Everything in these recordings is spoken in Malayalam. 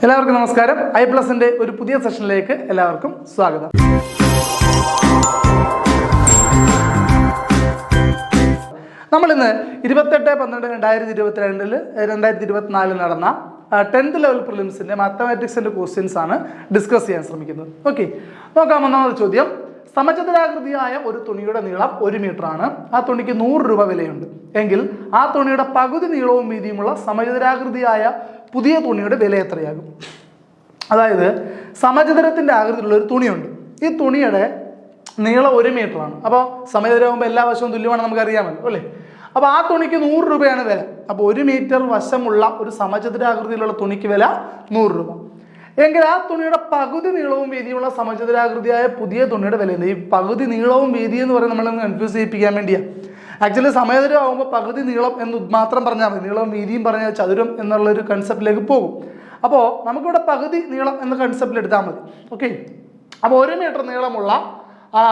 എല്ലാവർക്കും നമസ്കാരം. iPlusന്റെ ഒരു പുതിയ സെഷനിലേക്ക് എല്ലാവർക്കും സ്വാഗതം. നമ്മളിന്ന് 28/12/2022 നടന്ന 10th ലെവൽ പ്രിലിംസിന്റെ മാത്തമാറ്റിക്സിന്റെ ക്വസ്റ്റ്യൻസ് ആണ് ഡിസ്കസ് ചെയ്യാൻ ശ്രമിക്കുന്നത്. ഓക്കെ, നോക്കാം. ഒന്നാമത്തെ ചോദ്യം, സമചതുരാകൃതിയായ ഒരു തുണിയുടെ നീളം 1 മീറ്റർ ആണ്. ആ തുണിക്ക് 100 രൂപ വിലയുണ്ട് എങ്കിൽ ആ തുണിയുടെ പകുതി നീളവും വീതിയുമുള്ള സമചതുരാകൃതിയായ പുതിയ തുണിയുടെ വില എത്രയാകും? അതായത് സമചതുരത്തിന്റെ ആകൃതിയിലുള്ള ഒരു തുണിയുണ്ട്. ഈ തുണിയുടെ നീളം 1 മീറ്റർ ആണ്. അപ്പോൾ സമചതുരമാകുമ്പോൾ എല്ലാ വശവും തുല്യമാണെന്ന് നമുക്കറിയാമല്ലോ അല്ലേ? അപ്പോൾ ആ തുണിക്ക് 100 രൂപയാണ് വില. അപ്പോൾ 1 മീറ്റർ വശമുള്ള ഒരു സമചതുരാകൃതിയിലുള്ള തുണിക്ക് വില 100 രൂപ എങ്കിൽ ആ തുണിയുടെ പകുതി നീളവും വീതിയുള്ള സമചതുരാകൃതിയായ പുതിയ തുണിയുടെ വില എന്ത്? ഈ പകുതി നീളവും വീതി എന്ന് പറയുന്നത് നമ്മളൊന്ന് കൺഫ്യൂസ് ചെയ്യിപ്പിക്കാൻ വേണ്ടിയാണ്. ആക്ച്വലി സമചതുരം ആകുമ്പോൾ പകുതി നീളം എന്ന് മാത്രം പറഞ്ഞാൽ മതി. നീളവും വീതിയും പറഞ്ഞാൽ ചതുരം എന്നുള്ളൊരു കൺസെപ്റ്റിലേക്ക് പോകും. അപ്പോൾ നമുക്കിവിടെ പകുതി നീളം എന്ന കൺസെപ്റ്റിൽ എടുത്താൽ മതി. ഓക്കെ, അപ്പോൾ 1 മീറ്റർ നീളമുള്ള ആ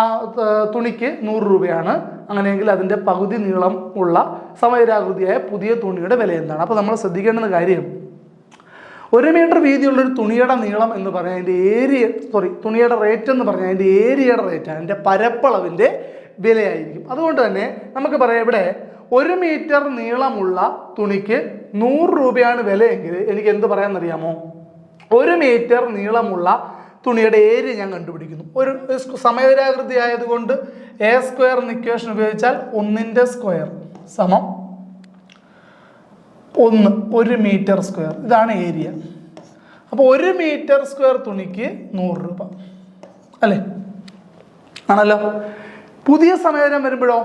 തുണിക്ക് 100 രൂപയാണ്. അങ്ങനെയെങ്കിൽ അതിൻ്റെ പകുതി നീളം ഉള്ള സമചതുരാകൃതിയായ പുതിയ തുണിയുടെ വില എന്താണ്? അപ്പോൾ നമ്മൾ ശ്രദ്ധിക്കേണ്ടുന്ന കാര്യം, 1 മീറ്റർ വീതിയുള്ളൊരു തുണിയുടെ നീളം എന്ന് പറഞ്ഞാൽ അതിൻ്റെ തുണിയുടെ റേറ്റ് എന്ന് പറഞ്ഞാൽ അതിൻ്റെ ഏരിയയുടെ റേറ്റ്, അതിൻ്റെ പരപ്പളവിൻ്റെ വിലയായിരിക്കും. അതുകൊണ്ട് തന്നെ നമുക്ക് പറയാം, ഇവിടെ 1 മീറ്റർ നീളമുള്ള തുണിക്ക് 100 രൂപയാണ് വിലയെങ്കിൽ എനിക്ക് എന്ത് പറയാമെന്നറിയാമോ? 1 മീറ്റർ നീളമുള്ള തുണിയുടെ ഏരിയ ഞാൻ കണ്ടുപിടിക്കുന്നു. ഒരു സമചതുരാകൃതി ആയതുകൊണ്ട് a സ്ക്വയർ എന്ന ഇക്വേഷൻ ഉപയോഗിച്ചാൽ 1ന്റെ സ്ക്വയർ സമം 1 മീറ്റർ സ്ക്വയർ. ഇതാണ് ഏരിയ. അപ്പോൾ 1 മീറ്റർ സ്ക്വയർ തുണിക്ക് 100 രൂപ അല്ലേ? ആണല്ലോ. പുതിയ സമചതുരം വരുമ്പോഴോ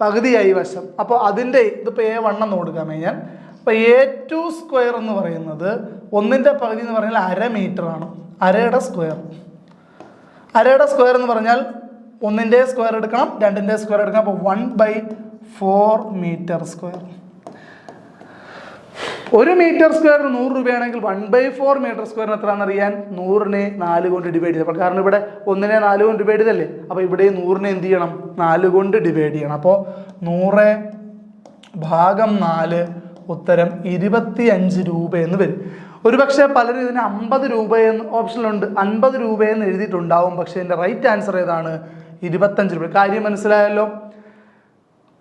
പകുതിയായി വശം. അപ്പോൾ അതിൻ്റെ ഇതിപ്പോൾ A1 എന്ന് കൊടുക്കാൻ കഴിഞ്ഞാൽ, അപ്പോൾ A2 സ്ക്വയർ എന്ന് പറയുന്നത് 1ന്റെ പകുതി എന്ന് പറഞ്ഞാൽ 1/2 മീറ്റർ ആണ്. അരയുടെ സ്ക്വയർ എന്ന് പറഞ്ഞാൽ 1ന്റെ സ്ക്വയർ എടുക്കണം, 2ന്റെ സ്ക്വയർ എടുക്കണം. അപ്പോൾ 1/4 മീറ്റർ സ്ക്വയർ. 1 മീറ്റർ സ്ക്വയറിന് 100 രൂപയാണെങ്കിൽ 1/4 മീറ്റർ സ്ക്വയറിന് എത്രയാണെന്നറിയാൻ 100നെ 4 കൊണ്ട് ഡിവൈഡ് ചെയ്തപ്പോൾ, കാരണം ഇവിടെ 1നെ 4 കൊണ്ട് ഡിവൈഡ് ചെയ്തല്ലേ, അപ്പോൾ ഇവിടെ 100നെ എന്ത് ചെയ്യണം? 4 കൊണ്ട് ഡിവൈഡ് ചെയ്യണം. അപ്പോൾ 100/4 ഉത്തരം 25 രൂപ എന്ന് വരും. ഒരു പക്ഷേ പലരും ഇതിന് 50 രൂപയെന്ന് ഓപ്ഷനിലുണ്ട്, 50 രൂപയെന്ന് എഴുതിയിട്ടുണ്ടാവും. പക്ഷേ എൻ്റെ റൈറ്റ് ആൻസർ ഏതാണ്? 25 രൂപ. കാര്യം മനസ്സിലായല്ലോ.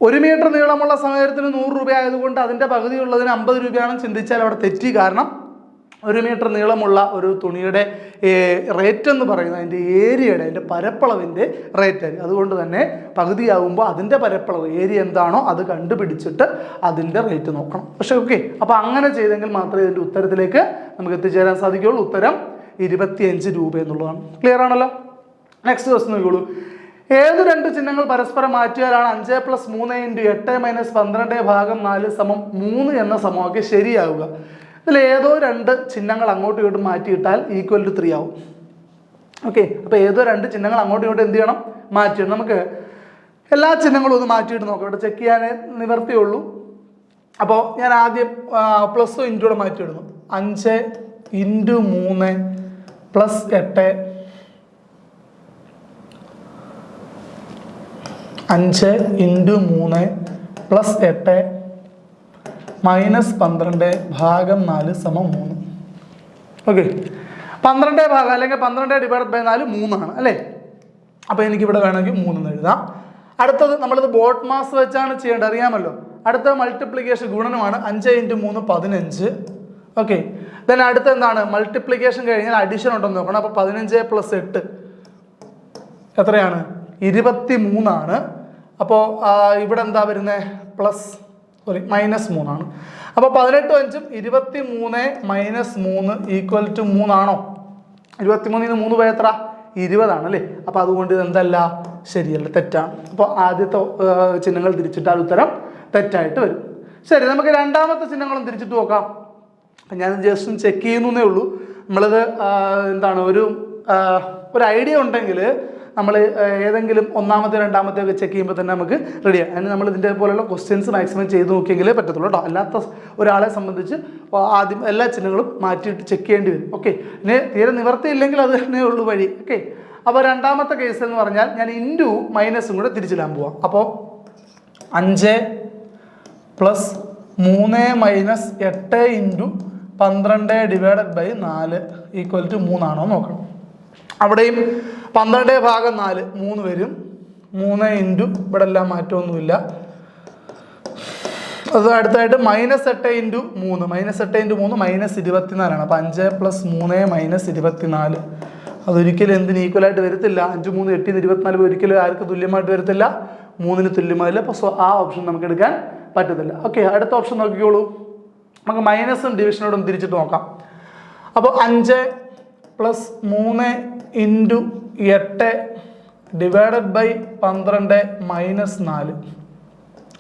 1 മീറ്റർ നീളമുള്ള സമചതുരത്തിന് 100 രൂപ ആയതുകൊണ്ട് അതിൻ്റെ പകുതി ഉള്ളതിന് 50 രൂപയാണെന്ന് ചിന്തിച്ചാൽ അവിടെ തെറ്റി. കാരണം 1 മീറ്റർ നീളമുള്ള ഒരു തുണിയുടെ റേറ്റ് എന്ന് പറയുന്നത് അതിൻ്റെ ഏരിയയുടെ, അതിൻ്റെ പരപ്പളവിൻ്റെ റേറ്റ് ആയിരിക്കും. അതുകൊണ്ട് തന്നെ പകുതിയാകുമ്പോൾ അതിൻ്റെ പരപ്പളവ് ഏരിയ എന്താണോ അത് കണ്ടുപിടിച്ചിട്ട് അതിൻ്റെ റേറ്റ് നോക്കണം. പക്ഷേ ഓക്കെ, അപ്പോൾ അങ്ങനെ ചെയ്തെങ്കിൽ മാത്രമേ ഇതിൻ്റെ ഉത്തരത്തിലേക്ക് നമുക്ക് എത്തിച്ചേരാൻ സാധിക്കുകയുള്ളൂ. ഉത്തരം 25 രൂപ എന്നുള്ളതാണ്. ക്ലിയർ ആണല്ലോ? നെക്സ്റ്റ് ക്വസ്റ്റ്യൻ നോക്കിക്കോളൂ. ഏത് 2 ചിഹ്നങ്ങൾ പരസ്പരം മാറ്റിയാലാണ് 5 + 3 × 8 - 12/4 = 3 എന്ന സമവാക്യം ശരിയാവുക? ഇതിൽ ഏതോ 2 ചിഹ്നങ്ങൾ അങ്ങോട്ടും ഇങ്ങോട്ടും മാറ്റിയിട്ടാൽ = 3 ആവും. ഓക്കെ, അപ്പോൾ ഏതോ 2 ചിഹ്നങ്ങൾ അങ്ങോട്ടും ഇങ്ങോട്ടും എന്ത് ചെയ്യണം? മാറ്റിയിടണം. നമുക്ക് എല്ലാ ചിഹ്നങ്ങളും ഒന്ന് മാറ്റിയിട്ട് നോക്കാം. ഇവിടെ ചെക്ക് ചെയ്യാനേ നിവർത്തിയുള്ളൂ. അപ്പോൾ ഞാൻ ആദ്യം പ്ലസ് ഇൻറ്റൂടെ മാറ്റിയിടുന്നു. 5 × 3 + 8 5 × 3 + 8 - 12/4 = 3. ഓക്കെ, 12 അല്ലെങ്കിൽ 12/4 3 ആണ് അല്ലേ? അപ്പോൾ എനിക്കിവിടെ വേണമെങ്കിൽ 3 എന്ന് എഴുതാം. അടുത്തത് നമ്മളിത് ബോട്ട് മാസ് വെച്ചാണ് ചെയ്യേണ്ടത്, അറിയാമല്ലോ. അടുത്ത മൾട്ടിപ്ലിക്കേഷൻ ഗുണനമാണ്. 5 × 3 = 15. ഓക്കെ, ദെൻ അടുത്ത എന്താണ്? മൾട്ടിപ്ലിക്കേഷൻ കഴിഞ്ഞാൽ അഡീഷൻ ഉണ്ടെന്ന് നോക്കണം. അപ്പോൾ 15 + 8 എത്രയാണ്? 23 ആണ്. അപ്പോൾ ഇവിടെ എന്താ വരുന്നത്? -3 ആണ്. അപ്പോൾ 18 × 5 = 23 - 3 = 3 ആണോ? 23 ൽ 3 പോയ എത്ര? 20 ആണ് അല്ലേ? അപ്പോൾ അതുകൊണ്ട് ഇതെന്തല്ല? ശരിയല്ല, തെറ്റാണ്. അപ്പോൾ ആദ്യത്തെ ചിഹ്നങ്ങൾ തിരിച്ചിട്ടാൽ ഉത്തരം തെറ്റായിട്ട് വരും. ശരി, നമുക്ക് രണ്ടാമത്തെ ചിഹ്നങ്ങളും തിരിച്ചിട്ട് നോക്കാം. അപ്പം ഞാൻ ജസ്റ്റ് ചെക്ക് ചെയ്യുന്നേ ഉള്ളൂ. നമ്മളിത് എന്താണ് ഒരു ഐഡിയ ഉണ്ടെങ്കിൽ നമ്മൾ ഏതെങ്കിലും ഒന്നാമത്തെ രണ്ടാമത്തെ ഒക്കെ ചെക്ക് ചെയ്യുമ്പോൾ തന്നെ നമുക്ക് റെഡിയാണ്. അതിന് നമ്മൾ ഇതിൻ്റെ പോലെയുള്ള ക്വസ്റ്റ്യൻസ് മാക്സിമം ചെയ്ത് നോക്കിയെങ്കിലേ പറ്റത്തുള്ളൂ കേട്ടോ. അല്ലാത്ത ഒരാളെ സംബന്ധിച്ച് ആദ്യം എല്ലാ ചിഹ്നങ്ങളും മാറ്റിയിട്ട് ചെക്ക് ചെയ്യേണ്ടി വരും. ഓക്കെ, ഇനി തീരെ നിവർത്തിയില്ലെങ്കിൽ അത് തന്നെ ഉള്ളൂ വഴി. ഓക്കെ, അപ്പോൾ രണ്ടാമത്തെ കേസ് എന്ന് പറഞ്ഞാൽ ഞാൻ ഇൻറ്റു മൈനസും കൂടെ തിരിച്ചിടാൻ പോവാം. അപ്പോൾ 5 + 3 - 8 × 12/4 = 3 ആണോ നോക്കണം. അവിടെയും 12/4 3 വരും. 3 ഇൻറ്റു ഇവിടെ എല്ലാം മാറ്റമൊന്നുമില്ല. അത് അടുത്തായിട്ട് -8 ഇൻറ്റു 3 -24 അപ്പോൾ 5 + 3 - 24. അതൊരിക്കലും എന്തിന് ഈക്വലായിട്ട് വരത്തില്ല. 5 3 8 24 ഒരിക്കലും ആർക്ക് തുല്യമായിട്ട് വരത്തില്ല, 3 തുല്യമായില്ല. അപ്പോൾ ആ ഓപ്ഷൻ നമുക്ക് എടുക്കാൻ പറ്റത്തില്ല. ഓക്കെ, അടുത്ത ഓപ്ഷൻ നോക്കിക്കോളൂ. നമുക്ക് മൈനസും ഡിവിഷനോടും തിരിച്ചിട്ട് നോക്കാം. അപ്പോൾ 5 + 3 ഇൻറ്റു 8 /12 - 4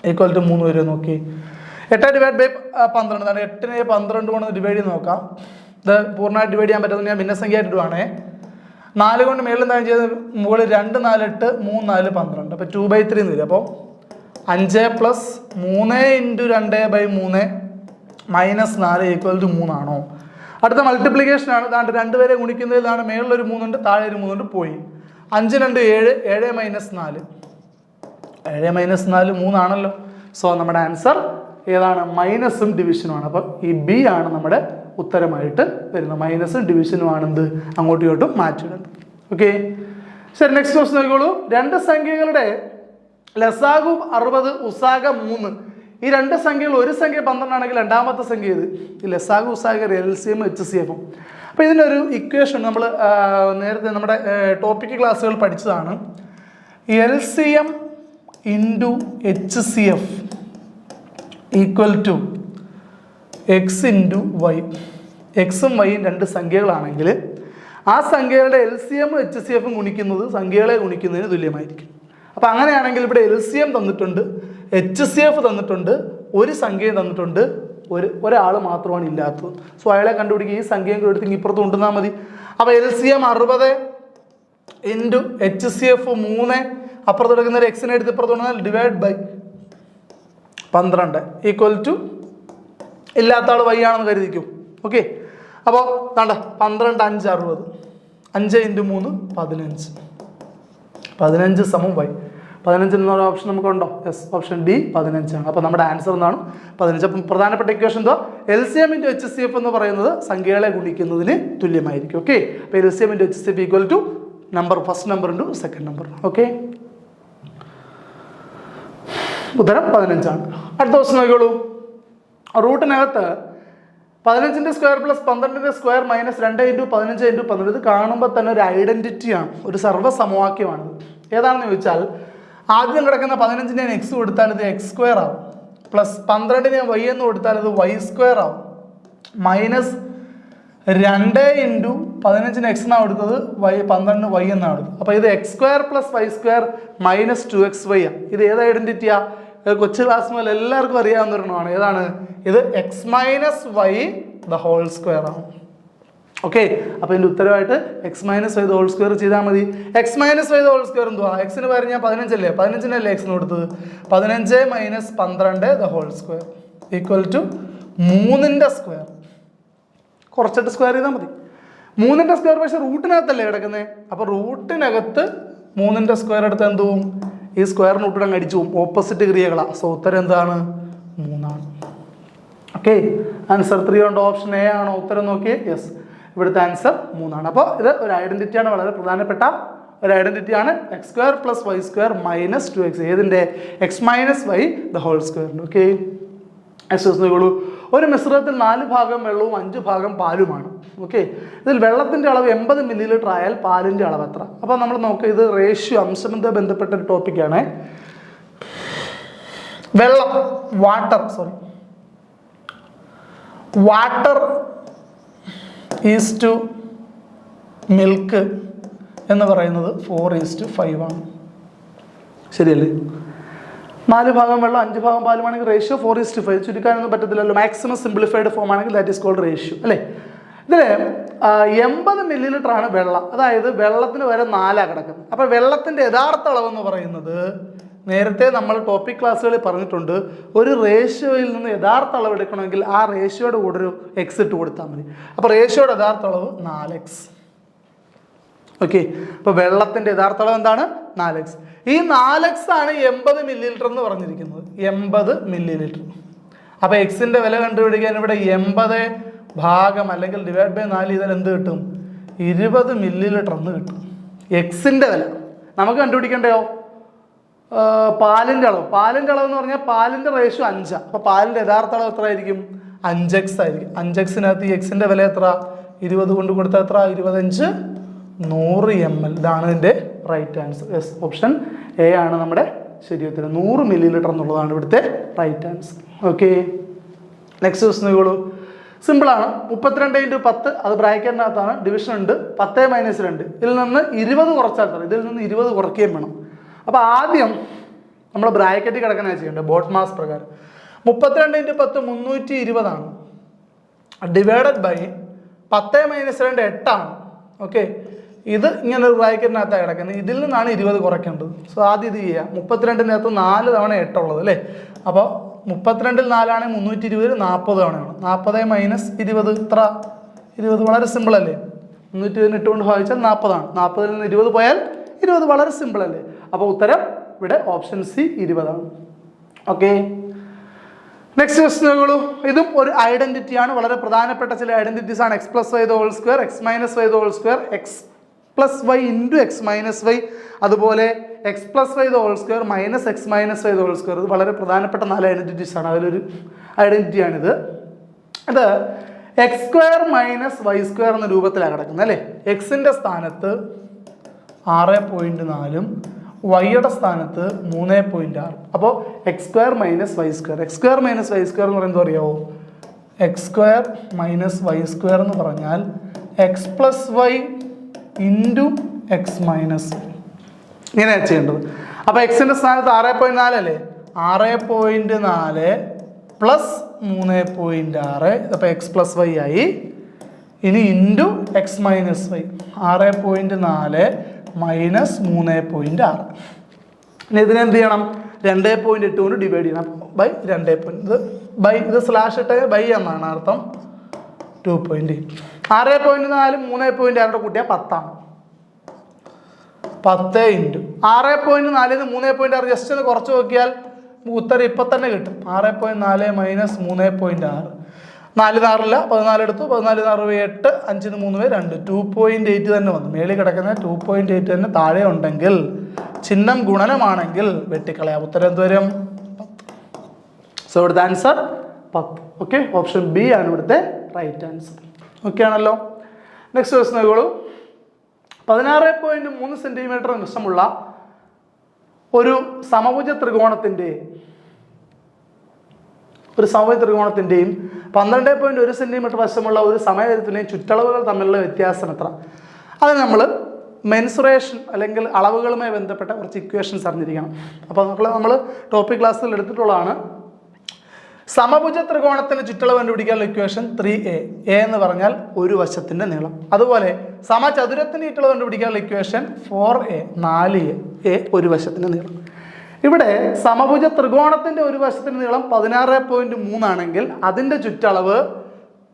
= 3 വരും. നോക്കി 8/12 ആണ്. 8നെ 12 കൊണ്ട് ഡിവൈഡ് ചെയ്ത് നോക്കാം. ഇത് പൂർണ്ണമായിട്ട് ഡിവൈഡ് ചെയ്യാൻ പറ്റുന്നത് ഞാൻ ഭിന്നസംഖ്യയായിട്ട് ഇടുവാണേ. 4 കൊണ്ട് മേളിൽ എന്താണ് ചെയ്ത് മുകളിൽ 2 4 8 3 4 12. അപ്പോൾ 2/3 എന്ന് വരും. അപ്പോൾ 5 + 3 ഇൻറ്റു 2/3 - 4 = 3 ആണോ? അടുത്ത മൾട്ടിപ്ലിക്കേഷൻ ആണ്. ഇതാണ്ട് 2 പേരെ ഗുണിക്കുന്നതിലാണ് മേളിലൊരു 3 ഉണ്ട്, താഴെ ഒരു 3 ഉണ്ട്, പോയി. 5 2 7 7 - 4 7 - 4 3 ആണല്ലോ. സോ നമ്മുടെ ആൻസർ ഏതാണ്? മൈനസും ഡിവിഷനുമാണ്. അപ്പോൾ ഈ ബി ആണ് നമ്മുടെ ഉത്തരമായിട്ട് വരുന്നത്. മൈനസും ഡിവിഷനുമാണ് എന്ത് അങ്ങോട്ടും ഇങ്ങോട്ടും മാറ്റിയിടുന്നത്. ഓക്കെ, ശരി. നെക്സ്റ്റ് ക്വസ്റ്റ്യൻ നോക്കിക്കോളൂ. 2 സംഖ്യകളുടെ ലസാഗു 60 ഉസാഗ 3. ഈ 2 സംഖ്യകൾ ഒരു സംഖ്യ 12 ആണെങ്കിൽ രണ്ടാമത്തെ സംഖ്യ ഇത് ഈ ലസാഗു ഉസാഗ LCM HCF. അപ്പോൾ ഇതിനൊരു ഇക്വേഷൻ നമ്മൾ നേരത്തെ നമ്മുടെ ടോപ്പിക് ക്ലാസ്സുകൾ പഠിച്ചതാണ്. LCM into HCF = X into Y. എക്സും വൈയും 2 സംഖ്യകളാണെങ്കിൽ ആ സംഖ്യകളുടെ LCM HCF ഗുണിക്കുന്നത് സംഖ്യകളെ ഗുണിക്കുന്നതിന് തുല്യമായിരിക്കും. അപ്പോൾ അങ്ങനെയാണെങ്കിൽ ഇവിടെ LCM തന്നിട്ടുണ്ട്, HCF തന്നിട്ടുണ്ട്, ഒരു സംഖ്യയും തന്നിട്ടുണ്ട്, ഒരാൾ മാത്രമാണ് ഇല്ലാത്തത്. സോ അയാളെ കണ്ടുപിടിക്കുക. ഈ സംഖ്യയും കൂടെ എടുത്ത് ഇപ്പുറത്ത് കൊണ്ടുവന്നാൽ മതി. അപ്പോൾ LCM 60 ഇൻറ്റു HCF 3, അപ്പുറത്ത് എടുക്കുന്ന ഒരു എക്സിനെ എടുത്ത് ഇപ്പുറത്ത് കൊണ്ടുവന്നാൽ /12 = ഇല്ലാത്ത ആൾ വൈ ആണെന്ന് കരുതിക്കും. ഓക്കെ, അപ്പോൾ വേണ്ട 12 5 60 5 ഇൻറ്റു 3 15 15 = വൈ. 15 എന്നൊരു ഓപ്ഷൻ നമുക്കുണ്ടോ? യെസ്, ഓപ്ഷൻ ഡി 15 ആണ്. അപ്പോൾ നമ്മുടെ ആൻസർ എന്താണ്? 15. അപ്പം പ്രധാനപ്പെട്ട ഇക്വേഷൻ എന്തോ LCM ഇൻറ്റു HCF എന്ന് പറയുന്നത് സംഖ്യകളെ ഗുണിക്കുന്നതിന് തുല്യമായിരിക്കും. ഓക്കെ, അപ്പോൾ LCM into HCF = first number into second number. Okay, ഉത്തരം 15 ആണ്. അടുത്ത ക്വസ്റ്റ്യൻ നോക്കിക്കോളൂ. റൂട്ടിനകത്ത് 15ന്റെ സ്ക്വയർ + 12ന്റെ സ്ക്വയർ - 2 × 15 × 12. ഇത് കാണുമ്പോൾ തന്നെ ഒരു ഐഡന്റിറ്റിയാണ്, ഒരു സർവ്വസമവാക്യമാണ്. ഏതാണെന്ന് ചോദിച്ചാൽ ആദ്യം കിടക്കുന്ന 15നെ ഞാൻ എക്സ് കൊടുത്താൽ ഇത് x² ആവും, പ്ലസ് 12നെ y എന്ന് കൊടുത്താൽ ഇത് y² ആവും, മൈനസ് 2 ഇൻറ്റു 15ന് എക്സ് എന്നാണ് കൊടുത്തത്, 12ന് y എന്നാണ് കൊടുത്തത്. അപ്പോൾ ഇത് x² + y² - 2xy ആണ്. ഇത് ഏത് ഐഡന്റിറ്റിയാ? കൊച്ചു ക്ലാസ് മുതൽ എല്ലാവർക്കും അറിയാവുന്ന ഒരെണ്ണമാണ്. ഏതാണ് ഇത്? x - y² ആണ്. ഓക്കെ, അപ്പോൾ ഇതിൻ്റെ ഉത്തരവായിട്ട് x - y² ചെയ്താൽ മതി. x - y² എന്തുവാ? എക്സിന് പകരം ഞാൻ 15 അല്ലേ, 15നല്ലേ എക്സിന് കൊടുത്തത്, 15 - 12² = 3ന്റെ സ്ക്വയർ. കുറച്ചിട്ട് സ്ക്വയർ ചെയ്താൽ മതി. 3ന്റെ സ്ക്വയർ പക്ഷേ റൂട്ടിനകത്തല്ലേ കിടക്കുന്നത്. അപ്പോൾ റൂട്ടിനകത്ത് 3ന്റെ സ്ക്വയർ എടുത്ത് എന്ത് പോവും? ഈ സ്ക്വയറിന് റൂട്ടിനങ്ങ് അടിച്ചു പോവും. ഓപ്പോസിറ്റ് ക്രിയകളാണ്. സോ ഉത്തരം എന്താണ്? 3 ആണ്. ഓക്കെ, ആൻസർ 3 ഉണ്ടോ? ഓപ്ഷൻ എ ആണോ ഉത്തരം? നോക്കിയേ. യെസ്, ഇവിടുത്തെ ആൻസർ 3 ആണ്. അപ്പോൾ ഇത് ഒരു ഐഡന്റിറ്റിയാണ്, വളരെ പ്രധാനപ്പെട്ട ഒരു ഐഡന്റിറ്റിയാണ്. x² + y² - 2x. ഏതിൻ്റെ? x - y². ഓക്കെ, നോക്കിക്കോളൂ. ഒരു മിശ്രിതത്തിൽ 4 ഭാഗം വെള്ളവും 5 ഭാഗം പാലുമാണ്. ഓക്കെ, ഇതിൽ വെള്ളത്തിൻ്റെ അളവ് 80 ml ആയാൽ പാലിൻ്റെ അളവ് എത്ര? അപ്പോൾ നമ്മൾ നോക്കുക, ഇത് റേഷ്യോ അംശബന്ധ ബന്ധപ്പെട്ട ഒരു ടോപ്പിക്കാണ്. വെള്ളം വാട്ടർ ഈസ് ടു മിൽക്ക് എന്ന് പറയുന്നത് 4:5 ആണ്. ശരിയല്ലേ? 4 ഭാഗം വെള്ളം 5 ഭാഗം പാലുമാണെങ്കിൽ റേഷ്യോ 4:5. ചുരുക്കാനൊന്നും പറ്റത്തില്ലല്ലോ. മാക്സിമം സിംപ്ലിഫൈഡ് ഫോം ആണെങ്കിൽ ദാറ്റ് ഈസ് കോൾഡ് റേഷ്യോ അല്ലേ. ഇതിൽ 80 ml ആണ് വെള്ളം. അതായത് വെള്ളത്തിന് വരെ 4 കിടക്കുന്നത്. അപ്പോൾ വെള്ളത്തിൻ്റെ യഥാർത്ഥ അളവെന്ന് പറയുന്നത് നേരത്തെ നമ്മൾ ടോപ്പിക് ക്ലാസ്സുകളിൽ പറഞ്ഞിട്ടുണ്ട്, ഒരു റേഷ്യോയിൽ നിന്ന് യഥാർത്ഥ അളവ് എടുക്കണമെങ്കിൽ ആ റേഷ്യോയുടെ കൂടെ ഒരു എക്സ് ഇട്ട് കൊടുത്താൽ മതി. അപ്പോൾ റേഷ്യോയുടെ യഥാർത്ഥ അളവ് 4x. ഓക്കെ, അപ്പോൾ വെള്ളത്തിൻ്റെ യഥാർത്ഥ അളവ് എന്താണ്? 4x. ഈ 4x ആണ് 80 ml എന്ന് പറഞ്ഞിരിക്കുന്നത്. 80 ml. അപ്പോൾ എക്സിൻ്റെ വില കണ്ടുപിടിക്കാൻ ഇവിടെ 80 ഭാഗം അല്ലെങ്കിൽ ഡിവൈഡ് ബൈ 4 ചെയ്താൽ എന്ത് കിട്ടും? 20 മില്ലി ലിറ്റർ എന്ന് കിട്ടും. എക്സിൻ്റെ വില നമുക്ക് കണ്ടുപിടിക്കണ്ടയോ? പാലിൻ്റെ അളവ് എന്ന് പറഞ്ഞാൽ പാലിൻ്റെ റേഷ്യോ 5. അപ്പോൾ പാലിൻ്റെ യഥാർത്ഥ അളവ് എത്ര ആയിരിക്കും? 5x ആയിരിക്കും. 5xനകത്ത് ഈ എക്സിൻ്റെ വില എത്ര? 20 കൊണ്ട് കൊടുത്താൽ എത്ര? 25 100 ml. ഇതാണ് ഇതിൻ്റെ right answer. Yes, option A ആണ് നമ്മുടെ ശരി ഉത്തരം. 100 മില്ലി ലിറ്റർ എന്നുള്ളതാണ് ഇവിടുത്തെ right answer. Okay, next question നോക്കൂ. സിമ്പിളാണ്. 32 × 10 അത് ബ്രാക്കറ്റിനകത്താണ്, ഡിവിഷൻ ഉണ്ട്. 10 - 2 ഇതിൽ നിന്ന് 20 കുറച്ചാൽ തരാം. ഇതിൽ നിന്ന് 20 കുറയ്ക്കുകയും വേണം. അപ്പോൾ ആദ്യം നമ്മൾ ബ്രാക്കറ്റിൽ കിടക്കുന്ന ചെയ്യേണ്ടത് ബോട്ട് മാസ് പ്രകാരം 32 × 10 320 ആണ്. ഡിവൈഡഡ് ബൈ 10 - 2 8 ആണ്. ഓക്കെ, ഇത് ഇങ്ങനെ ഒരു ബ്രാക്കറ്റിനകത്താണ് കിടക്കുന്നത്. ഇതിൽ നിന്നാണ് 20 കുറയ്ക്കേണ്ടത്. സോ ആദ്യം ഇത് ചെയ്യുക. 32-നകത്ത് 4 തവണ 8 ഉള്ളത് അല്ലേ? അപ്പോൾ 32-ൽ 4 ആണെങ്കിൽ 320 40 തവണയാണ്. 40 - 20 ഇത്ര 20. വളരെ സിമ്പിൾ അല്ലേ? 320 8 കൊണ്ട് ഭാഗിച്ചാൽ 40 ആണ്. 40-ൽ നിന്ന് 20 പോയാൽ 20. വളരെ സിമ്പിൾ അല്ലേ? അപ്പോൾ ഉത്തരം ഇവിടെ ഓപ്ഷൻ സി 20 ആണ്. ഓക്കെ, നെക്സ്റ്റ് ക്വസ്റ്റ്യൻ നോക്കൂ. ഇതും ഒരു ഐഡന്റിറ്റി ആണ്. വളരെ പ്രധാനപ്പെട്ട ചില ഐഡന്റിറ്റീസ് ആണ്. x + y whole square, x - y whole square, x + y × x - y, അതുപോലെ x + y whole square - x - y whole square. ഇത് വളരെ പ്രധാനപ്പെട്ട 4 ഐഡന്റിറ്റീസ് ആണ്. അതിലൊരു ഐഡന്റിറ്റിയാണിത്. ഇത് x² - y² എന്ന രൂപത്തിലാണ് കിടക്കുന്നത് അല്ലേ? എക്സിൻ്റെ സ്ഥാനത്ത് 6.4ഉം വൈയുടെ സ്ഥാനത്ത് 3.6. അപ്പോൾ x² - y². x² - y² എന്ന് പറയുന്നത് അറിയാവോ? x² - y² എന്ന് പറഞ്ഞാൽ x + y × x - y ഇങ്ങനെയാണ് ചെയ്യേണ്ടത്. അപ്പോൾ എക്സിൻ്റെ സ്ഥാനത്ത് 6.4 അല്ലേ? 6.4 + 3.6. അപ്പോൾ x + y ആയി. ഇനി ഇൻറ്റു x - y 6.4 - 3.6. ഇനി ഇതിനെന്ത് ചെയ്യണം? 2.8 കൊണ്ട് ഡിവൈഡ് ചെയ്യണം. ബൈ 2. ഇത് സ്ലാഷ് ഇട്ട് ബൈ എന്നാണ് അർത്ഥം. 2.8. 6.4 3.6 കൂട്ടിയാൽ 10 ആണ്. 10 × 6.4 3.6 ജസ്റ്റ് ഒന്ന് കുറച്ച് നോക്കിയാൽ ഉത്തരം ഇപ്പം തന്നെ കിട്ടും. 6.4 - 3.6. 4 6 14 എടുത്തു. 14 6 8 5 3 2 2.8 തന്നെ വന്നു. മേളിൽ കിടക്കുന്ന 2.8 തന്നെ താഴെ ഉണ്ടെങ്കിൽ ചിഹ്നം ഗുണനമാണെങ്കിൽ വെട്ടിക്കളയാം. ഉത്തരം എന്ത് വരും? 10. സോ ഇവിടുത്തെ ആൻസർ 10. ഓക്കെ, ഓപ്ഷൻ ബി ആണ് ഇവിടുത്തെ റൈറ്റ് ആൻസർ. ഓക്കെ ആണല്ലോ. നെക്സ്റ്റ് ക്വസ്റ്റ്യൻ നോക്കൂ. 16.3 സെൻറ്റിമീറ്റർ വശമുള്ള ഒരു സമഭുജ ത്രികോണത്തിൻ്റെയും 12.1 സെൻറ്റിമീറ്റർ വശമുള്ള ഒരു സമയത്തിൻ്റെയും ചുറ്റളവുകൾ തമ്മിലുള്ള വ്യത്യാസം എത്ര? അത് നമ്മൾ മെൻസുറേഷൻ അല്ലെങ്കിൽ അളവുകളുമായി ബന്ധപ്പെട്ട കുറച്ച് ഇക്വേഷൻസ് അറിഞ്ഞിരിക്കണം. അപ്പോൾ നമ്മൾ ടോപ്പിക് ക്ലാസ്സിൽ എടുത്തിട്ടുള്ളതാണ്. സമഭുജ ത്രികോണത്തിന് ചുറ്റളവ് കണ്ടുപിടിക്കാനുള്ള ഇക്വേഷൻ 3a. a എന്ന് പറഞ്ഞാൽ ഒരു വശത്തിൻ്റെ നീളം. അതുപോലെ സമചതുരത്തിന് ചുറ്റളവ് കണ്ടുപിടിക്കാനുള്ള ഇക്വേഷൻ 4a 4a. a ഒരു വശത്തിൻ്റെ നീളം. ഇവിടെ സമഭുജ ത്രികോണത്തിൻ്റെ ഒരു വശത്തിൻ്റെ നീളം 16.3 ആണെങ്കിൽ അതിൻ്റെ ചുറ്റളവ്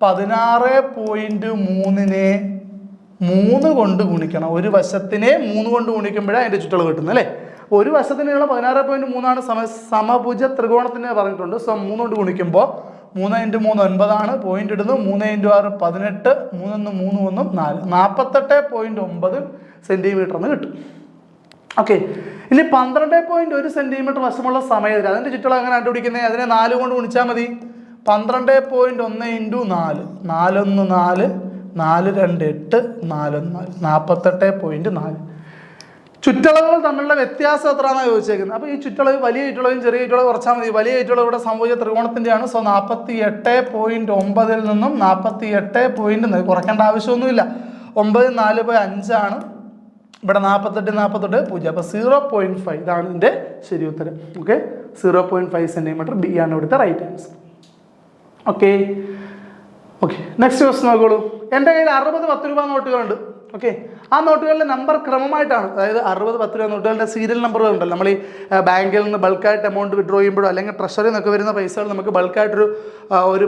16.3നെ 3 കൊണ്ട് ഗുണിക്കണം. ഒരു വശത്തിനെ 3 കൊണ്ട് ഗുണിക്കുമ്പോഴേ അതിൻ്റെ ചുറ്റളവ് കിട്ടുന്നത് അല്ലേ? ഒരു വശത്തിന് നീളം 16.3 ആണ്. സമഭുജ ത്രികോണത്തിന് പറഞ്ഞിട്ടുണ്ട്. സോ 3 കൊണ്ട് ഗുണിക്കുമ്പോൾ 3 × 3 9 ആണ്. പോയിന്റ് ഇടുന്നു. 3 × 6 18. 3 1 3 1 4 48.9 സെൻറ്റിമീറ്റർ എന്ന് കിട്ടും. ഓക്കെ, ഇനി 12.1 സെൻറ്റിമീറ്റർ വശമുള്ള സമയത്തിന് അതിൻ്റെ ചുറ്റളവ് എങ്ങനെ കണ്ടുപിടിക്കുന്നത്? അതിനെ 4 കൊണ്ട് ഗുണിച്ചാൽ മതി. 12.1 × 4 4 1 4 4 2 8 4 48.4. ചുറ്റളവുകൾ തമ്മിലുള്ള വ്യത്യാസം എത്രയാണെന്നാണ് ചോദിച്ചേക്കുന്നത്. അപ്പോൾ ഈ ചുറ്റളവ് വലിയ ചുറ്റളവും ചെറിയ ചുറ്റളവ് കുറച്ചാൽ മതി. വലിയ ചുറ്റളവ് ഇവിടെ സമഭുജ ത്രികോണത്തിൻ്റെയാണ്. സോ 48.9 നിന്നും 48 കുറയ്ക്കേണ്ട ആവശ്യമൊന്നുമില്ല. 9 4/5 ആണ്. ഇവിടെ 48 0. അപ്പോൾ 0.5 ഇതാണ് ഇതിൻ്റെ ശരി ഉത്തരം. Okay, 0.5 centimetre. ബി ആണ് ഇവിടുത്തെ right answer. Okay, next question നോക്കോളൂ. എൻ്റെ കയ്യിൽ 60 10 രൂപ നോട്ടുകളുണ്ട്. ഓക്കെ, ആ നോട്ടുകളുടെ നമ്പർ ക്രമമായിട്ടാണ്. അതായത് 60 10 രൂപ നോട്ടുകളുടെ സീരിയൽ നമ്പറുകൾ ഉണ്ടല്ലോ. നമ്മൾ ഈ ബാങ്കിൽ നിന്ന് ബൾക്കായിട്ട് എമൗണ്ട് വിഡ്രോ ചെയ്യുമ്പോഴോ അല്ലെങ്കിൽ ട്രഷറിയിൽ നിന്നൊക്കെ വരുന്ന പൈസകൾ നമുക്ക് ബൾക്കായിട്ടൊരു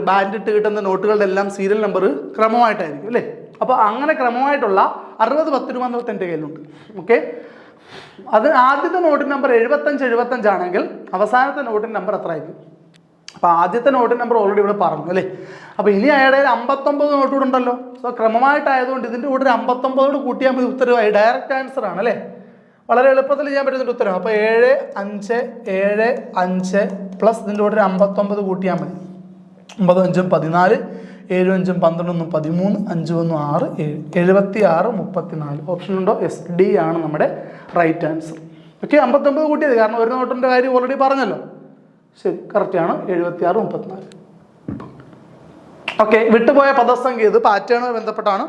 ബാൻഡ് ഇട്ട് കിട്ടുന്ന നോട്ടുകളുടെ എല്ലാം സീരിയൽ നമ്പർ ക്രമമായിട്ടായിരിക്കും അല്ലേ? അപ്പോൾ അങ്ങനെ ക്രമമായിട്ടുള്ള 60 10 രൂപ നോട്ട് എൻ്റെ കയ്യിലുണ്ട്. ഓക്കെ, അത് ആദ്യത്തെ നോട്ടിൻ നമ്പർ 75 75 ആണെങ്കിൽ അവസാനത്തെ നോട്ടിൻ നമ്പർ എത്ര ആയിരിക്കും? അപ്പോൾ ആദ്യത്തെ നോട്ട് നമ്പർ ഓൾറെഡി ഇവിടെ പറഞ്ഞു അല്ലേ. അപ്പോൾ ഇനി അയാളുടെ 59 നോട്ട് കൂടെ ഉണ്ടല്ലോ. സോ ക്രമമായിട്ടായതുകൊണ്ട് ഇതിൻ്റെ കൂടെ ഒരു 59 കൂട്ടിയാൽ മതി, ഉത്തരവായി. ഡയറക്റ്റ് ആൻസർ ആണ് അല്ലേ. വളരെ എളുപ്പത്തിൽ ചെയ്യാൻ പറ്റുന്നൊരു ഉത്തരം. അപ്പോൾ 7 5 7 5 പ്ലസ് ഇതിൻ്റെ കൂടെ ഒരു 59 കൂട്ടിയാൽ മതി. 9 5 14, 7 5 12 13, 5 1 6 7, 76 34. ഓപ്ഷൻ ഉണ്ടോ? എസ്, ഡി ആണ് നമ്മുടെ റൈറ്റ് ആൻസർ. ഓക്കെ, 59 കൂട്ടിയത് കാരണം ഒരു നോട്ടിൻ്റെ കാര്യം ഓൾറെഡി പറഞ്ഞല്ലോ. ശരി, കറക്റ്റാണ്. 76 34. ഓക്കെ, വിട്ടുപോയ പദസംഖ്യ ഇത് പാറ്റേണുമായി ബന്ധപ്പെട്ടാണ്.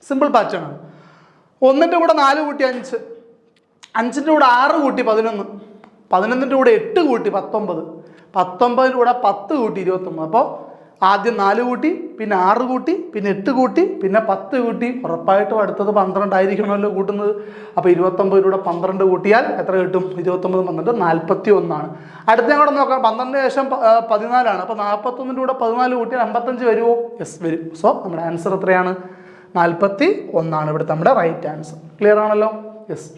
സിമ്പിൾ പാറ്റേൺ ആണ്. 1ൻ്റെ കൂടെ 4 കൂട്ടി 5, 5ൻ്റെ കൂടെ 6 കൂട്ടി 11, 11ൻ്റെ കൂടെ 8 കൂട്ടി 19, 19ൻ്റെ കൂടെ 10 കൂട്ടി 29. അപ്പോൾ ആദ്യം 4 കൂട്ടി, പിന്നെ 6 കൂട്ടി, പിന്നെ 8 കൂട്ടി, പിന്നെ 10 കൂട്ടി. ഉറപ്പായിട്ടും അടുത്തത് 12 ആയിരിക്കണമല്ലോ കൂട്ടുന്നത്. അപ്പോൾ 29 12 കൂട്ടിയാൽ എത്ര കിട്ടും? 29 12 41 ആണ്. അടുത്ത ഞാൻ കൂടെ നോക്കാം. 12ന് ശേഷം 14 ആണ്. അപ്പോൾ 41ൻ്റെ കൂടെ 14 കൂട്ടിയാൽ 55 വരുമോ? യെസ്, വരും. സോ നമ്മുടെ ആൻസർ എത്രയാണ്? 41 ആണ് ഇവിടുത്തെ നമ്മുടെ റൈറ്റ് ആൻസർ. ക്ലിയർ ആണല്ലോ? യെസ്,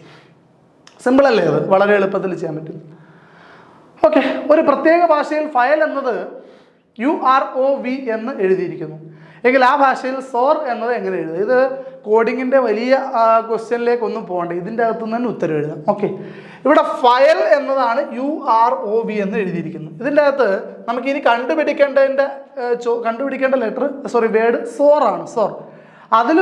സിമ്പിൾ അല്ലേ അത്? വളരെ എളുപ്പത്തിൽ ചെയ്യാൻ പറ്റും. ഓക്കെ, ഒരു പ്രത്യേക ഭാഷയിൽ ഫയൽ എന്നത് UROV എന്ന് എഴുതിയിരിക്കുന്നു എങ്കിൽ ആ ഭാഷയിൽ സോർ എന്നത് എങ്ങനെ എഴുതുക? ഇത് കോഡിങ്ങിൻ്റെ വലിയ ക്വസ്റ്റ്യനിലേക്ക് ഒന്നും പോകണ്ട, ഇതിൻ്റെ അകത്തു നിന്ന് തന്നെ ഉത്തരം എഴുതാം. ഓക്കെ, ഇവിടെ ഫയൽ എന്നതാണ് UROV എന്ന് എഴുതിയിരിക്കുന്നു. ഇതിൻ്റെ അകത്ത് നമുക്ക് ഇനി കണ്ടുപിടിക്കേണ്ട വേർഡ് സോർ ആണ്. സോർ അതിൽ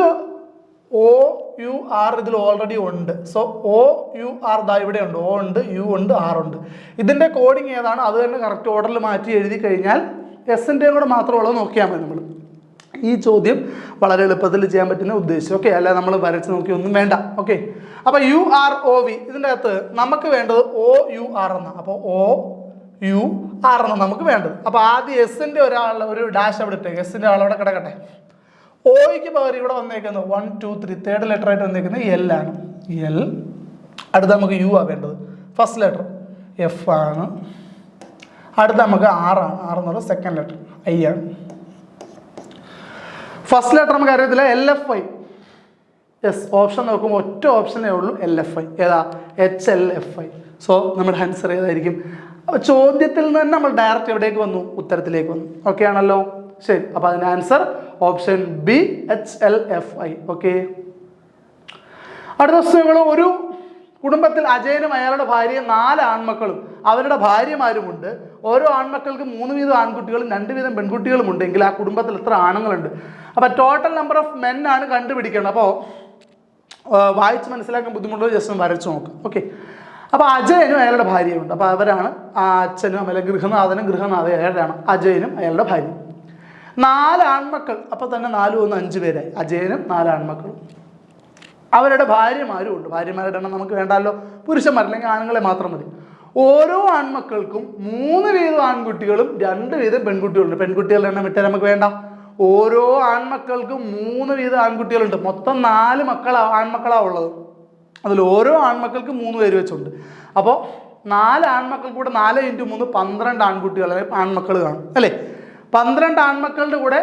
OUR ഇതിൽ ഓൾറെഡി ഉണ്ട്. സോ OUR ദാ ഇവിടെ ഉണ്ട്, O ഉണ്ട്, U ഉണ്ട്, R ഉണ്ട്. ഇതിൻ്റെ കോഡിങ് ഏതാണ് അത് തന്നെ കറക്റ്റ് ഓർഡറിൽ മാറ്റി എഴുതി കഴിഞ്ഞാൽ എസിൻ്റെയും കൂടെ മാത്രമുള്ളത് നോക്കിയാൽ മതി. നമ്മൾ ഈ ചോദ്യം വളരെ എളുപ്പത്തിൽ ചെയ്യാൻ പറ്റുന്ന ഉദ്ദേശിച്ചു. ഓക്കെ, അല്ല നമ്മൾ വരച്ച് നോക്കിയൊന്നും വേണ്ട. ഓക്കെ, അപ്പോൾ UROV ഇതിൻ്റെ അകത്ത് നമുക്ക് വേണ്ടത് OUR എന്നാണ്. അപ്പോൾ OUR എന്നാണ് നമുക്ക് വേണ്ടത്. അപ്പോൾ ആദ്യം എസിൻ്റെ ഒരു ഡാഷ് അവിടെ ഇട്ടേക്ക്, എസിൻ്റെ ആളവിടെ കിടക്കട്ടെ. ഓയ്ക്ക് പകരം ഇവിടെ വന്നേക്കുന്നത് 1 2 3 തേർഡ് ലെറ്റർ ആയിട്ട് വന്നേക്കുന്നത് L ആണ്. L. അടുത്ത നമുക്ക് U ആണ് വേണ്ടത്. ഫസ്റ്റ് ലെറ്റർ F ആണ്. അടുത്ത നമുക്ക് R ആണ്. R എന്നുള്ള സെക്കൻഡ് ലെറ്റർ I ആണ്. ഫസ്റ്റ് ലെറ്റർ നമുക്ക് അറിയത്തില്ല. LFI. യെസ്, ഓപ്ഷൻ നോക്കുമ്പോൾ ഒറ്റ ഓപ്ഷനേ ഉള്ളൂ, LFI. ഏതാ? HLFI. സോ നമ്മുടെ ആൻസർ ഏതായിരിക്കും? അപ്പോൾ ചോദ്യത്തിൽ നിന്ന് നമ്മൾ ഡയറക്റ്റ് എവിടേക്ക് വന്നു? ഉത്തരത്തിലേക്ക് വന്നു. ഓക്കെ ആണല്ലോ? ശരി, അപ്പോൾ അതിൻ്റെ answer option B, HLFI. Okay, അടുത്ത ദിവസങ്ങൾ ഒരു കുടുംബത്തിൽ അജയനും അയാളുടെ ഭാര്യയും 4 ആൺമക്കളും അവരുടെ ഭാര്യമാരുമുണ്ട്. ഓരോ ആൺമക്കൾക്ക് 3 വീതം ആൺകുട്ടികളും 2 വീതം പെൺകുട്ടികളും ഉണ്ടെങ്കിൽ ആ കുടുംബത്തിൽ എത്ര ആണുങ്ങളുണ്ട്? അപ്പോൾ ടോട്ടൽ നമ്പർ ഓഫ് മെൻ ആണ് കണ്ടുപിടിക്കേണ്ടത്. അപ്പോൾ വായിച്ച് മനസ്സിലാക്കാൻ ബുദ്ധിമുട്ടുള്ള ജസ്റ്റ് വരച്ച് നോക്കാം. ഓക്കെ, അപ്പോൾ അജയനും അയാളുടെ ഭാര്യയും ഉണ്ട്. അപ്പോൾ അവരാണ് അച്ഛനും അല്ലെങ്കിൽ ഗൃഹനാഥനും ഗൃഹനാഥയാണ് അജയനും അയാളുടെ ഭാര്യയും. 4 ആൺമക്കൾ. അപ്പോൾ തന്നെ 4 1 5 പേരായി. അജയനും 4 ആൺമക്കളും അവരുടെ ഭാര്യമാരും ഉണ്ട്. ഭാര്യമാരുടെ എണ്ണം നമുക്ക് വേണ്ടല്ലോ, പുരുഷന്മാർ അല്ലെങ്കിൽ ആണുങ്ങളെ മാത്രം മതി. ഓരോ ആൺമക്കൾക്കും 3 വീതം ആൺകുട്ടികളും 2 വീതം പെൺകുട്ടികളുണ്ട്. പെൺകുട്ടികളുടെ എണ്ണം വിട്ടാൽ നമുക്ക് വേണ്ട. ഓരോ ആൺമക്കൾക്കും 3 വീതം ആൺകുട്ടികളുണ്ട്. മൊത്തം 4 ആൺമക്കളാണ് ഉള്ളത്. അതിൽ ഓരോ ആൺമക്കൾക്കും 3 പേര് വെച്ചുണ്ട്. അപ്പോൾ 4 ആൺമക്കൾ കൂടെ 4 × 3 12 ആൺകുട്ടികൾ ആൺമക്കൾ കാണും അല്ലേ. 12 ആൺമക്കളുടെ കൂടെ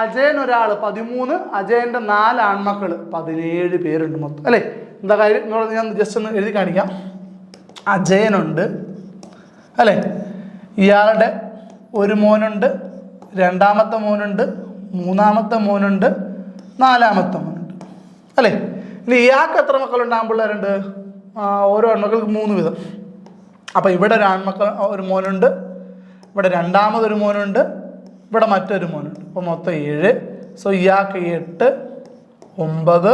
അജയൻ ഒരാൾ 13, അജയൻ്റെ 4 ആൺമക്കൾ 17 പേരുണ്ട് മൊത്തം അല്ലേ. എന്താ കാര്യം എന്നുള്ളത് ഞാൻ ജസ്റ്റ് ഒന്ന് എഴുതി കാണിക്കാം. അജയനുണ്ട് അല്ലേ, ഇയാളുടെ ഒരു മോനുണ്ട്, രണ്ടാമത്തെ മോനുണ്ട്, മൂന്നാമത്തെ മോനുണ്ട്, നാലാമത്തെ മോനുണ്ട് അല്ലേ. ഇനി ഇയാൾക്ക് എത്ര മക്കളുണ്ട്? ആൺപിള്ളേരുണ്ട്. ഓരോ ആൺമക്കൾക്ക് 3 വീതം. അപ്പോൾ ഇവിടെ ഒരു മോനുണ്ട്, ഇവിടെ രണ്ടാമതൊരു മോനുണ്ട്, ഇവിടെ മറ്റൊരു മോനുണ്ട്. അപ്പോൾ മൊത്തം 7. സോ ഇയാൾക്ക് 8 9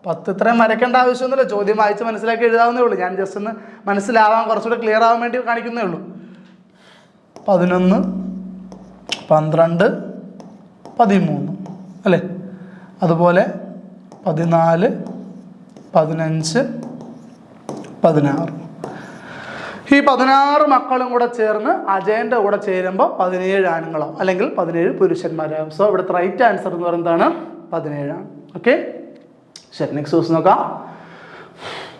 10. ഇത്രയും വരയ്ക്കേണ്ട ആവശ്യമൊന്നുമില്ല, ചോദ്യം വായിച്ച് മനസ്സിലാക്കി എഴുതാവുന്നേ ഉള്ളൂ. ഞാൻ ജസ്റ്റ് ഒന്ന് മനസ്സിലാവാൻ കുറച്ചുകൂടെ ക്ലിയർ ആവാൻ വേണ്ടി കാണിക്കുന്നേ ഉള്ളൂ. 11 12 13 അല്ലേ. അതുപോലെ 14 15 16. ഈ 16 മക്കളും കൂടെ ചേർന്ന് അജയൻ്റെ കൂടെ ചേരുമ്പോൾ 17 ആണുങ്ങളാവും അല്ലെങ്കിൽ 17 പുരുഷന്മാരാകും. സോ ഇവിടുത്തെ റൈറ്റ് ആൻസർ എന്ന് പറയുന്നതാണ് 17 ആണ്. ഓക്കെ, ശരി, നെക്സ്റ്റ് ക്വസ്റ്റ്യൻ നോക്കാം.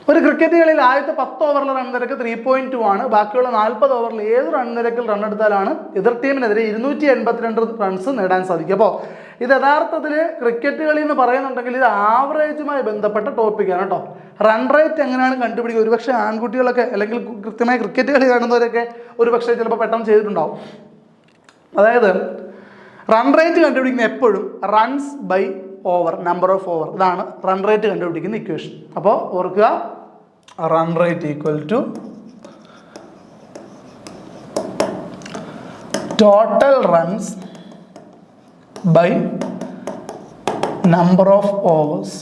ഒരു ക്രിക്കറ്റ് കളിയിൽ ആദ്യത്തെ 10 ഓവറിൽ റൺ നിരക്ക് 3.2 ആണ്. ബാക്കിയുള്ള 40 ഓവറിൽ ഏത് റൺ നിരക്കിൽ റൺ എടുത്താലാണ് എതിർ ടീമിനെതിരെ 282 റൺസ് നേടാൻ സാധിക്കും? അപ്പോൾ ഇത് യഥാർത്ഥത്തിൽ ക്രിക്കറ്റ് കളി എന്ന് പറയുന്നുണ്ടെങ്കിൽ ഇത് ആവറേജുമായി ബന്ധപ്പെട്ട ടോപ്പിക്കാണ് കേട്ടോ. റൺ റേറ്റ് എങ്ങനെയാണ് കണ്ടുപിടിക്കുക? ഒരുപക്ഷെ ആൺകുട്ടികളൊക്കെ അല്ലെങ്കിൽ കൃത്യമായി ക്രിക്കറ്റ് കളി കാണുന്നവരൊക്കെ ഒരുപക്ഷെ ചിലപ്പോൾ പെട്ടെന്ന് ചെയ്തിട്ടുണ്ടാവും. അതായത് റൺ റേറ്റ് കണ്ടുപിടിക്കുന്ന എപ്പോഴും runs by over, number of over, ഇതാണ് റൺ റേറ്റ് കണ്ടുപിടിക്കുന്ന ഇക്വേഷൻ. അപ്പോൾ ഓർക്കുക, run rate equal to total runs by number of overs.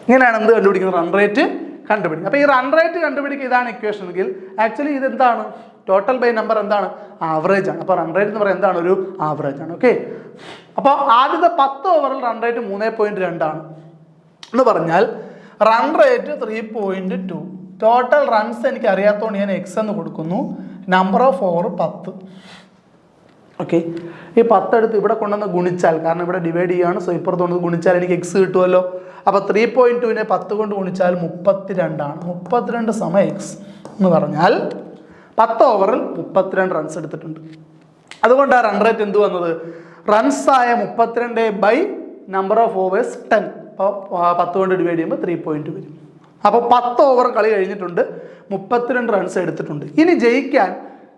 ഇങ്ങനെയാണ് എന്ത് കണ്ടുപിടിക്കുന്നത്? റൺ റേറ്റ് കണ്ടുപിടിക്കുക. അപ്പോൾ ഈ റൺ റേറ്റ് കണ്ടുപിടിക്കുക ഇതാണ് ഇക്വേഷൻ എങ്കിൽ ആക്ച്വലി ഇതെന്താണ്? ടോട്ടൽ ബൈ നമ്പർ എന്താണ്? ആവറേജ് ആണ്. അപ്പോൾ റൺ റേറ്റ് എന്ന് പറയുന്നത് എന്താണ്? ഒരു ആവറേജ് ആണ്. ഓക്കെ. അപ്പോൾ ആദ്യത്തെ 10 ഓവറിൽ റൺ റേറ്റ് 3.2 ആണ് എന്ന് പറഞ്ഞാൽ റൺ റേറ്റ് 3.2. ടോട്ടൽ റൺസ് എനിക്ക് അറിയാത്തതുകൊണ്ട് ഞാൻ എക്സ് എന്ന് കൊടുക്കുന്നു. Number of over 10. ഓക്കെ. ഈ 10 എടുത്ത് ഇവിടെ കൊണ്ടുവന്ന് ഗുണിച്ചാൽ, കാരണം ഇവിടെ ഡിവൈഡ് ചെയ്യുകയാണ്, സോ ഇപ്പുറത്ത് കൊണ്ട് ഗുണിച്ചാൽ എനിക്ക് എക്സ് കിട്ടുമല്ലോ. അപ്പോൾ 3.2നെ 10 കൊണ്ട് ഗുണിച്ചാൽ 32 ആണ്. 32 സമയം എക്സ് എന്ന് പറഞ്ഞാൽ 10 ഓവറിൽ 32 റൺസ് എടുത്തിട്ടുണ്ട്. അതുകൊണ്ടാണ് റൺ റേറ്റ് എന്ത് വന്നത്? റൺസായ 32 ബൈ നമ്പർ ഓഫ് ഓവേഴ്സ് 10. അപ്പോൾ 10 കൊണ്ട് ഡിവൈഡ് ചെയ്യുമ്പോൾ 3.2 വരും. അപ്പോൾ 10 ഓവർ കളി കഴിഞ്ഞിട്ടുണ്ട്, 32 റൺസ് എടുത്തിട്ടുണ്ട്. ഇനി ജയിക്കാൻ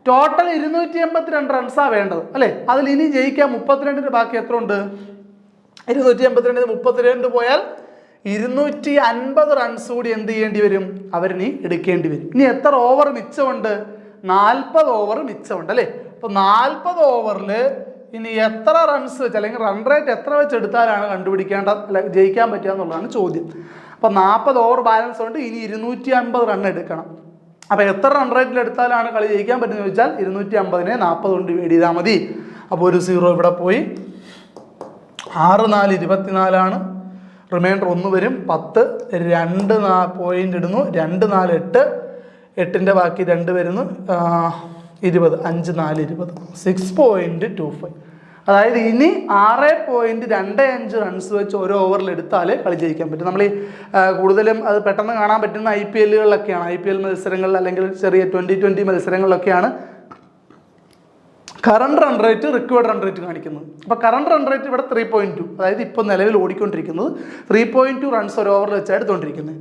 ടോട്ടൽ 282 റൺസാണ് വേണ്ടത് അല്ലേ? അതിൽ ഇനി ജയിക്കാൻ 32 ബാക്കി എത്ര ഉണ്ട്? 282 32 പോയാൽ 250 റൺസ് കൂടി എന്ത് ചെയ്യേണ്ടി വരും? അവരിനി എടുക്കേണ്ടി വരും. ഇനി എത്ര ഓവർ മിച്ചമുണ്ട്? 40 ഓവർ മിച്ചമുണ്ട് അല്ലേ? അപ്പോൾ 40 ഓവറിൽ ഇനി എത്ര റൺസ് വെച്ച് അല്ലെങ്കിൽ റൺ റേറ്റ് എത്ര വെച്ച് എടുത്താലാണ് കണ്ടുപിടിക്കേണ്ട ജയിക്കാൻ പറ്റുക എന്നുള്ളതാണ് ചോദ്യം. അപ്പോൾ 40 ഓവർ ബാലൻസ് ഉണ്ട്, ഇനി 250 റൺ എടുക്കണം. അപ്പോൾ എത്ര റൺ റേറ്റിൽ എടുത്താലാണ് കളി ജയിക്കാൻ പറ്റുന്നത് ചോദിച്ചാൽ 250നെ 40 കൊണ്ട് ഡിവൈഡ് ചെയ്താൽ മതി. അപ്പോൾ ഒരു 0 ഇവിടെ പോയി. 6 4 24 റിമൈൻഡർ 1 വരും. 10 2 പോയിന്റ് ഇടുന്നു. 2 4 8, 8ൻ്റെ ബാക്കി 2 വരുന്നു. 20 5 4 20 6.25. അതായത് ഇനി 6.25 റൺസ് വെച്ച് ഓരോ ഓവറിൽ എടുത്താൽ കളി ജയിക്കാൻ പറ്റും. നമ്മൾ ഈ കൂടുതലും അത് പെട്ടെന്ന് കാണാൻ പറ്റുന്ന IPLകളിലൊക്കെയാണ്, IPL മത്സരങ്ങളിൽ അല്ലെങ്കിൽ ചെറിയ 2020 മത്സരങ്ങളിലൊക്കെയാണ് current run rate required run rate കാണിക്കുന്നത്. അപ്പോൾ കറണ്ട് റൺ റേറ്റ് ഇവിടെ 3.2, അതായത് ഇപ്പോൾ നിലവിൽ ഓടിക്കൊണ്ടിരിക്കുന്നത് 3.2 റൺസ് ഒരു ഓവറിൽ വെച്ചാണ് എടുത്തുകൊണ്ടിരിക്കുന്നത്.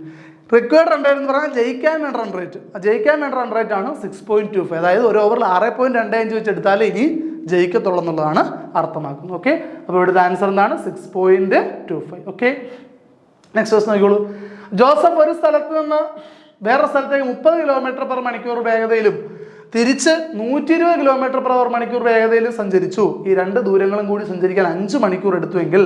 റിക്വയർഡ് റൺ റേറ്റ് എന്ന് പറഞ്ഞാൽ ജയിക്കാൻ വേണ്ട റൺ റേറ്റ്, ജയിക്കാൻ വേണ്ട റൺ റേറ്റ് ആണ് 6.25. അതായത് ഒരു ഓവറിൽ 6.25 വെച്ച് എടുത്താൽ ഇനി ജയിക്കത്തുള്ളൂ എന്നുള്ളതാണ് അർത്ഥമാക്കുന്നത്. ഓക്കെ. അപ്പോൾ ഇവിടുത്തെ ആൻസർ എന്താണ്? 6.25. ഓക്കെ. നെക്സ്റ്റ് ക്വസ്റ്റ്യൻ നോക്കിക്കോളൂ. ജോസഫ് ഒരു സ്ഥലത്ത് നിന്ന് വേറെ സ്ഥലത്തേക്ക് 30 km/മണിക്കൂർ വേഗതയിലും തിരിച്ച് 120 km/h വേഗതയിലും സഞ്ചരിച്ചു. ഈ രണ്ട് ദൂരങ്ങളും കൂടി സഞ്ചരിക്കാൻ 5 മണിക്കൂർ എടുത്തുവെങ്കിൽ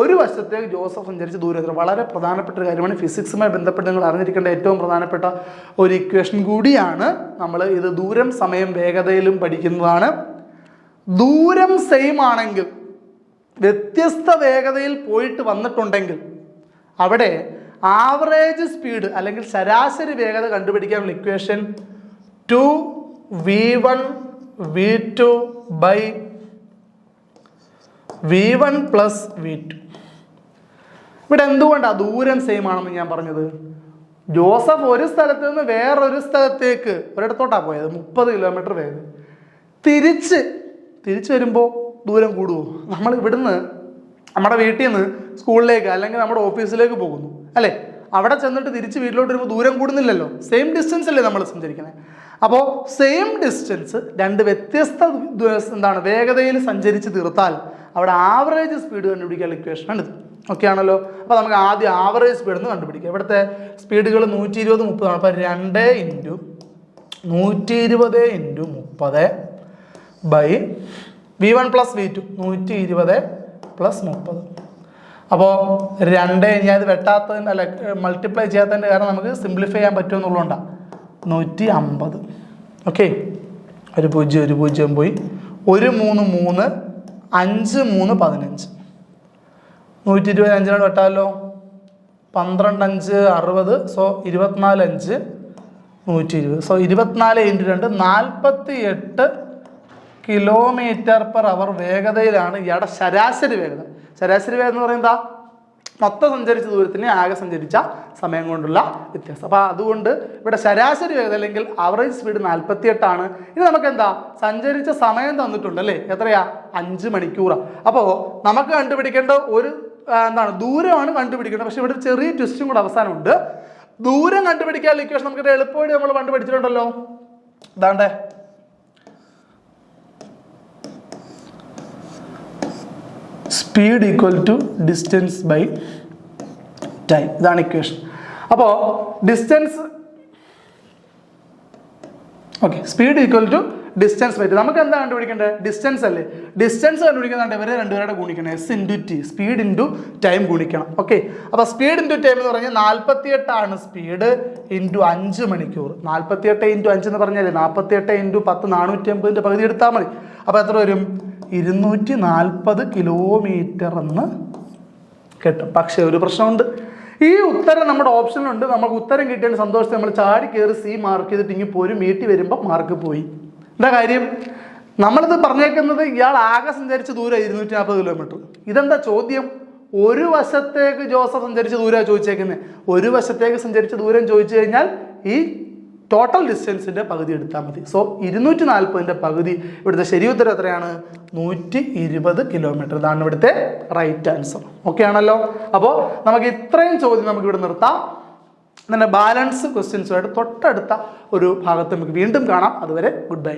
ഒരു വശത്തേക്ക് ജോസഫ് സഞ്ചരിച്ച ദൂരം. വളരെ പ്രധാനപ്പെട്ട ഒരു കാര്യമാണ്. ഫിസിക്സുമായി ബന്ധപ്പെട്ട് നിങ്ങൾ അറിഞ്ഞിരിക്കേണ്ട ഏറ്റവും പ്രധാനപ്പെട്ട ഒരു ഇക്വേഷൻ കൂടിയാണ്. നമ്മൾ ഇത് ദൂരം സമയം വേഗതയിലും പഠിക്കുന്നതാണ്. ദൂരം സെയിം ആണെങ്കിൽ, വ്യത്യസ്ത വേഗതയിൽ പോയിട്ട് വന്നിട്ടുണ്ടെങ്കിൽ അവിടെ ആവറേജ് സ്പീഡ് അല്ലെങ്കിൽ ശരാശരി വേഗത കണ്ടുപിടിക്കാനുള്ള equation 2v1 v2 by v1 plus v2. ഇവിടെ എന്തുകൊണ്ടാണ് ദൂരം സെയിം ആണെന്ന് ഞാൻ പറഞ്ഞത്? ജോസഫ് ഒരു സ്ഥലത്ത് നിന്ന് വേറൊരു സ്ഥലത്തേക്ക് ഒരിടത്തോട്ടാണ് പോയത് 30 km വേഗത. തിരിച്ച് വരുമ്പോൾ ദൂരം കൂടുമോ? നമ്മൾ ഇവിടുന്ന് നമ്മുടെ വീട്ടിൽ നിന്ന് സ്കൂളിലേക്ക് അല്ലെങ്കിൽ നമ്മുടെ ഓഫീസിലേക്ക് പോകുന്നു അല്ലേ? അവിടെ ചെന്നിട്ട് തിരിച്ച് വീട്ടിലോട്ട് വരുമ്പോൾ ദൂരം കൂടുന്നില്ലല്ലോ. സെയിം ഡിസ്റ്റൻസ് അല്ലേ നമ്മൾ സഞ്ചരിക്കുന്നത്. അപ്പോൾ സെയിം ഡിസ്റ്റൻസ് രണ്ട് വ്യത്യസ്ത വേഗതയിൽ സഞ്ചരിച്ച് തീർത്താൽ അവിടെ ആവറേജ് സ്പീഡ് കണ്ടുപിടിക്കാൻ ഇക്വേഷനാണ് ഇത്. ഓക്കെ ആണല്ലോ. അപ്പോൾ നമുക്ക് ആദ്യം ആവറേജ് സ്പീഡ് എന്ന് കണ്ടുപിടിക്കാം. ഇവിടുത്തെ സ്പീഡുകൾ 120 30 ആണ്. അപ്പോൾ 2 × 120 × 30 ബൈ v1 + v2 120 + 30. അപ്പോൾ 2 ഞാൻ ഇത് വെട്ടാത്തതിൻ്റെ അല്ല മൾട്ടിപ്ലൈ ചെയ്യാത്തതിൻ്റെ കാരണം നമുക്ക് സിംപ്ലിഫൈ ചെയ്യാൻ പറ്റുമെന്നുള്ളതുകൊണ്ടാണ് 150. ഓക്കെ. ഒരു 0 പോയി. 1 3 3 5 3 15. 120 5 വെട്ടാമല്ലോ. 12 5 60. സോ 24 5 120. സോ 24 × 2 48 km/h വേഗതയിലാണ് ഇയാളുടെ ശരാശരി വേഗത. ശരാശരി വേഗത എന്ന് പറയുന്നത് മൊത്തം സഞ്ചരിച്ച ദൂരത്തിന് ആകെ സഞ്ചരിച്ച സമയം കൊണ്ടുള്ള വ്യത്യാസം. അപ്പോൾ അതുകൊണ്ട് ഇവിടെ ശരാശരി വേഗത അല്ലെങ്കിൽ ആവറേജ് സ്പീഡ് 48 ഇനി നമുക്ക് എന്താ സഞ്ചരിച്ച സമയം തന്നിട്ടുണ്ട് അല്ലേ, എത്രയാ 5 മണിക്കൂറാണ്. അപ്പോൾ നമുക്ക് കണ്ടുപിടിക്കേണ്ട ഒരു എന്താണ് ദൂരമാണ് കണ്ടുപിടിക്കേണ്ടത്. പക്ഷെ ഇവിടെ ഒരു ചെറിയ ട്വിസ്റ്റും കൂടെ അവസാനമുണ്ട്. ദൂരം കണ്ടുപിടിക്കാനുള്ള ഇക്വേഷൻ നമുക്ക് എളുപ്പമായിട്ട് നമ്മൾ കണ്ടുപിടിച്ചിട്ടുണ്ടല്ലോ. ഇതാണ്ടേ speed equal to distance by time, ഇതാണ് ഇക്വേഷൻ. അപ്പോൾ distance okay, speed equal to distance by time. നമുക്ക് എന്താ കണ്ടുപിടിക്കേണ്ടത്? ഡിസ്റ്റൻസ് അല്ലേ. ഡിസ്റ്റൻസ് കണ്ടുപിടിക്കുന്നുണ്ട് ഇവരെ രണ്ടുപേരുടെ ഗുണിക്കണം. S into T, speed into time ഗുണിക്കണം. ഓക്കെ, അപ്പോൾ സ്പീഡ് ഇൻറ്റു ടൈം എന്ന് പറഞ്ഞാൽ 48 സ്പീഡ് ഇൻറ്റു 5 മണിക്കൂർ. 48 ഇൻറ്റു 5 എന്ന് പറഞ്ഞാൽ 48 ഇൻറ്റു 10 450 പകുതി എടുത്താൽ മതി. അപ്പോൾ എത്ര വരും? 240 കിലോമീറ്റർ എന്ന് കിട്ടും. പക്ഷേ ഒരു പ്രശ്നമുണ്ട്. ഈ ഉത്തരം നമ്മുടെ ഓപ്ഷനിലുണ്ട്. നമുക്ക് ഉത്തരം കിട്ടിയതിന് സന്തോഷത്തിൽ നമ്മൾ ചാടി കയറി സി മാർക്ക് ചെയ്തിട്ട് ഇങ്ങനെ പോരും മീട്ടി വരുമ്പോൾ മാർക്ക് പോയി. എന്താ കാര്യം? നമ്മളിത് പറഞ്ഞേക്കുന്നത് ഇയാൾ ആകെ സഞ്ചരിച്ച ദൂരം 240 കിലോമീറ്റർ. ഇതെന്താ ചോദ്യം? ഒരു വശത്തേക്ക് ജോസഫ് സഞ്ചരിച്ച ദൂരമാണ് ചോദിച്ചേക്കുന്നത്. ഒരു വശത്തേക്ക് സഞ്ചരിച്ച ദൂരം ചോദിച്ചു കഴിഞ്ഞാൽ ഈ ടോട്ടൽ ഡിസ്റ്റൻസിൻ്റെ പകുതി എടുത്താൽ മതി. സോ 240 പകുതി. ഇവിടുത്തെ ശരി ഉത്തരം എത്രയാണ്? 120 കിലോമീറ്റർ. ഇതാണ് ഇവിടുത്തെ റൈറ്റ് ആൻസർ. ഓക്കെ ആണല്ലോ. അപ്പോൾ നമുക്ക് ഇത്രയും ചോദ്യം നമുക്ക് ഇവിടെ നിർത്താം. പിന്നെ ബാലൻസ് ക്വസ്റ്റ്യൻസുമായിട്ട് തൊട്ടടുത്ത ഒരു ഭാഗത്ത് നമുക്ക് വീണ്ടും കാണാം. അതുവരെ ഗുഡ് ബൈ.